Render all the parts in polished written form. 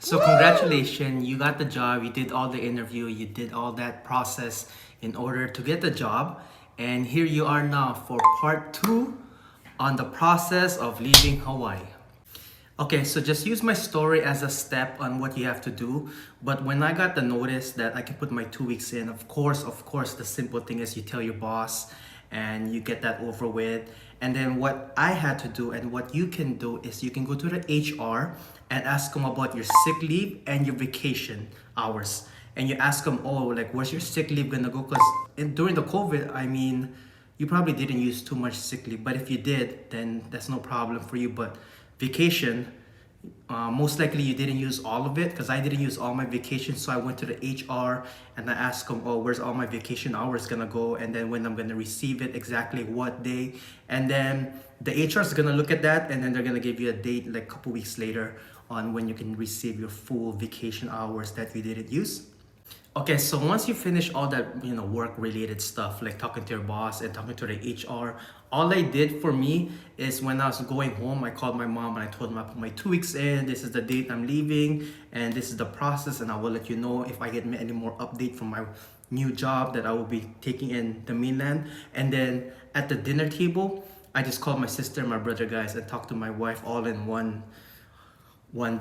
So congratulations, you got the job, you did all the interview, you did all that process in order to get the job. And here you are now for part two on the process of leaving Hawaii. Okay, so just use my story as a step on what you have to do. But when I got the notice that I can put my 2 weeks in, of course, the simple thing is you tell your boss and you get that over with. And then what I had to do and what you can do is you can go to the HR and ask them about your sick leave and your vacation hours. And you ask them, oh, like, where's your sick leave gonna go? Because during the COVID, I mean, you probably didn't use too much sick leave, but if you did, then that's no problem for you. But vacation, most likely you didn't use all of it because I didn't use all my vacation. So I went to the HR and I asked them, oh, where's all my vacation hours gonna go? And then when I'm gonna receive it, exactly what day. And then the HR is gonna look at that and then they're gonna give you a date like a couple weeks later on when you can receive your full vacation hours that you didn't use. Okay, so once you finish all that, work related stuff, like talking to your boss and talking to the HR, all I did for me is when I was going home, I called my mom and I told them I put my 2 weeks in, this is the date I'm leaving, and this is the process, and I will let you know if I get any more update from my new job that I will be taking in the mainland. And then at the dinner table, I just called my sister and my brother guys and talked to my wife all in one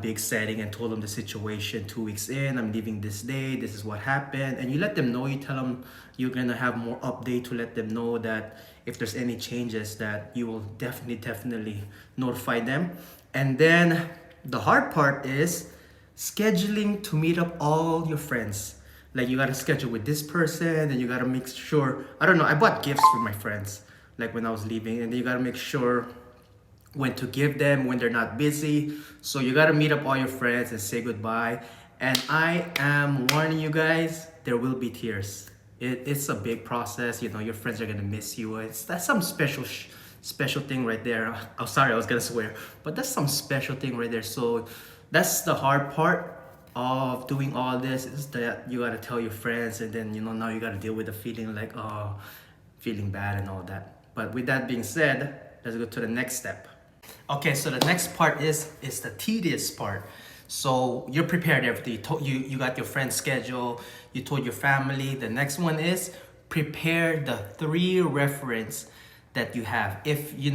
big setting and told them the situation. 2 weeks in, I'm leaving this day, this is what happened. And you let them know, you tell them you're gonna have more update to let them know that if there's any changes that you will definitely notify them. And then the hard part is scheduling to meet up all your friends. Like you gotta schedule with this person and you gotta make sure, I don't know, I bought gifts for my friends like when I was leaving, and then you gotta make sure when to give them when they're not busy. So you gotta meet up all your friends and say goodbye. And I am warning you guys, there will be tears. It's a big process. Your friends are gonna miss you. That's some special thing right there. I'm sorry, I was gonna swear, but that's some special thing right there. So that's the hard part of doing all this, is that you gotta tell your friends, and then now you gotta deal with the feeling like feeling bad and all that. But with that being said, let's go to the next step. Okay, so the next part is the tedious part. So you're prepared everything. You got your friend's schedule. You told your family. The next one is prepare the 3 reference that you have. If you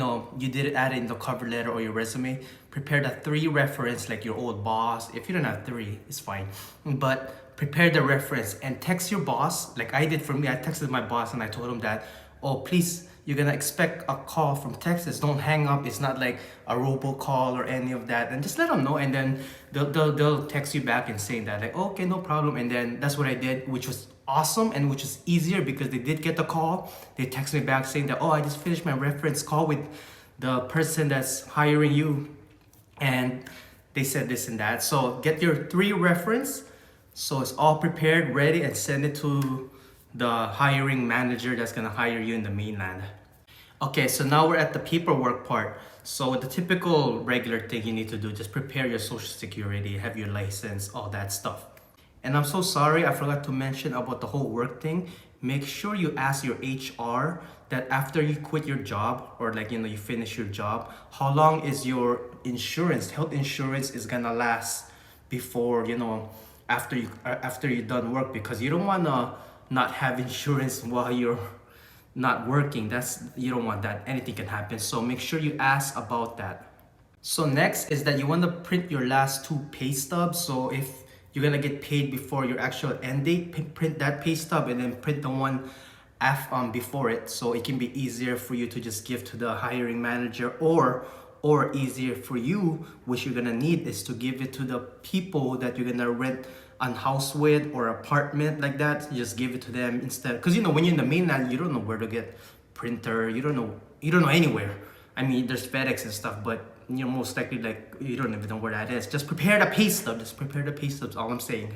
did add it in the cover letter or your resume, prepare the 3 reference, like your old boss. If you don't have 3, it's fine. But prepare the reference and text your boss. Like I did for me, I texted my boss and I told him that, oh, please, you're gonna expect a call from Texas. Don't hang up. It's not like a robocall or any of that. And just let them know, and then they'll text you back and saying that like, okay, no problem. And then that's what I did, which was awesome and which is easier because they did get the call. They text me back saying that, oh, I just finished my reference call with the person that's hiring you, and they said this and that. So get your 3 reference, so it's all prepared, ready, and send it to the hiring manager that's gonna hire you in the mainland. Okay, so now we're at the paperwork part. So the typical regular thing you need to do, just prepare your social security, have your license, all that stuff. And I'm so sorry, I forgot to mention about the whole work thing. Make sure you ask your HR that after you quit your job, or like, you finish your job, how long is your health insurance is gonna last before, after you're done work, because you don't wanna not have insurance while you're not working. You don't want that. Anything can happen. So make sure you ask about that. So next is that you want to print your last 2 pay stubs. So if you're gonna get paid before your actual end date, print that pay stub and then print the one before it, so it can be easier for you to just give to the hiring manager, or easier for you, which you're gonna need, is to give it to the people that you're gonna rent a house with or apartment like that. You just give it to them instead, because when you're in the mainland, you don't know where to get printer. You don't know anywhere. I mean, there's FedEx and stuff, but most likely, like, you don't even know where that is. Just prepare the pay stub. Just prepare the pay stubs. All I'm saying.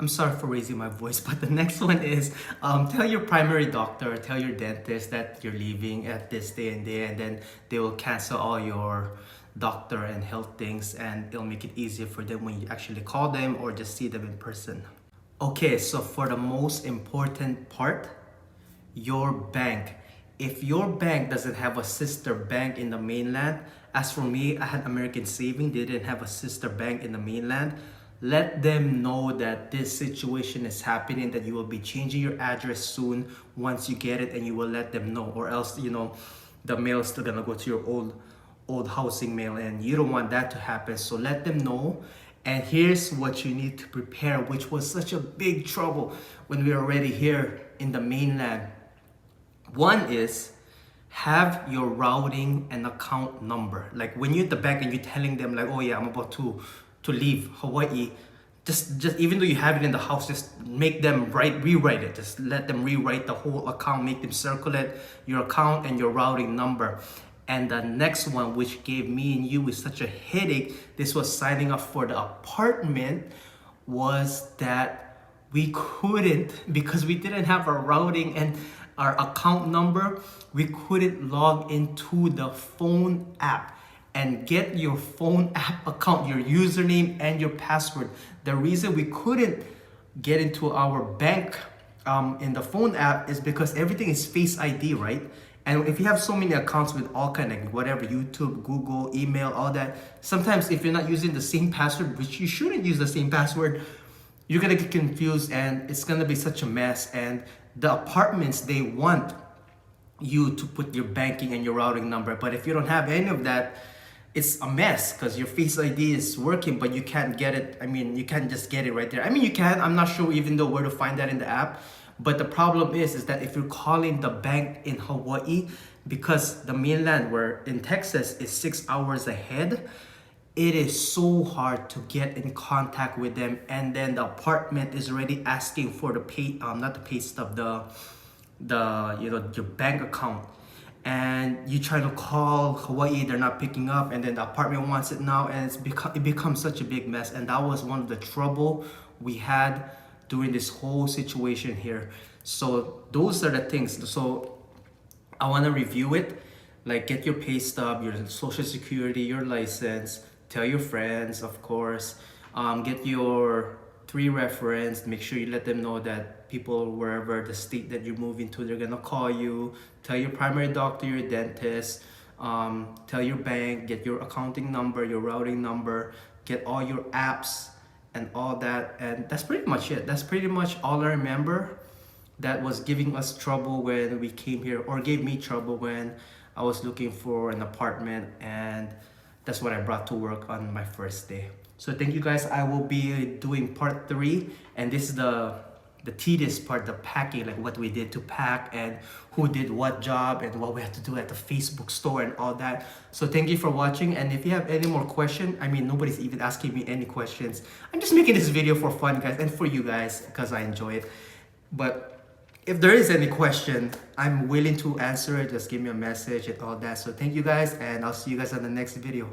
I'm sorry for raising my voice, but the next one is tell your primary doctor, tell your dentist that you're leaving at this day and day, and then they will cancel all your doctor and health things, and it'll make it easier for them when you actually call them or just see them in person. Okay, so for the most important part, your bank. If your bank doesn't have a sister bank in the mainland, As for me, I had American Saving. They didn't have a sister bank in the mainland. Let them know that this situation is happening, that you will be changing your address soon once you get it, and you will let them know, or else, you know, the mail is still gonna go to your old housing mail, and you don't want that to happen. So let them know. And here's what you need to prepare, which was such a big trouble when we were already here in the mainland. One is have your routing and account number. Like when you're at the bank and you're telling them like, oh yeah, I'm about to leave Hawaii, just even though you have it in the house, just make them rewrite it. Just let them rewrite the whole account, make them circle it, your account and your routing number. And the next one, which gave me and you is such a headache, this was signing up for the apartment, was that we couldn't, because we didn't have our routing and our account number, we couldn't log into the phone app and get your phone app account, your username and your password. The reason we couldn't get into our bank in the phone app is because everything is Face ID, right? And if you have so many accounts with all kind of whatever, YouTube, Google, email, all that, sometimes if you're not using the same password, which you shouldn't use the same password, you're gonna get confused and it's gonna be such a mess. And the apartments, they want you to put your banking and your routing number. But if you don't have any of that, it's a mess because your Face ID is working, but you can't get it. I mean, you can't just get it right there. I mean, you can. I'm not sure even though where to find that in the app. But the problem is that if you're calling the bank in Hawaii, because the mainland, where in Texas is 6 hours ahead, it is so hard to get in contact with them. And then the apartment is already asking for the pay, not the pay stub, the you know, your bank account. And you try to call Hawaii, they're not picking up, and then the apartment wants it now, and it becomes such a big mess. And that was one of the trouble we had during this whole situation here. So those are the things. So I want to review it, like get your pay stub, your social security, your license, tell your friends, of course, get your 3 reference, make sure you let them know that people wherever the state that you're moving to, they're gonna call you, tell your primary doctor, your dentist, tell your bank, get your accounting number, your routing number, get all your apps and all that. And that's pretty much it. That's pretty much all I remember that was giving us trouble when we came here, or gave me trouble when I was looking for an apartment. And that's what I brought to work on my first day. So thank you guys. I will be doing part 3, and this is the tedious part, the packing, like what we did to pack and who did what job and what we had to do at the Facebook store and all that. So thank you for watching. And if you have any more questions, I mean, nobody's even asking me any questions. I'm just making this video for fun, guys, and for you guys because I enjoy it. But if there is any question, I'm willing to answer it. Just give me a message and all that. So thank you guys, and I'll see you guys on the next video.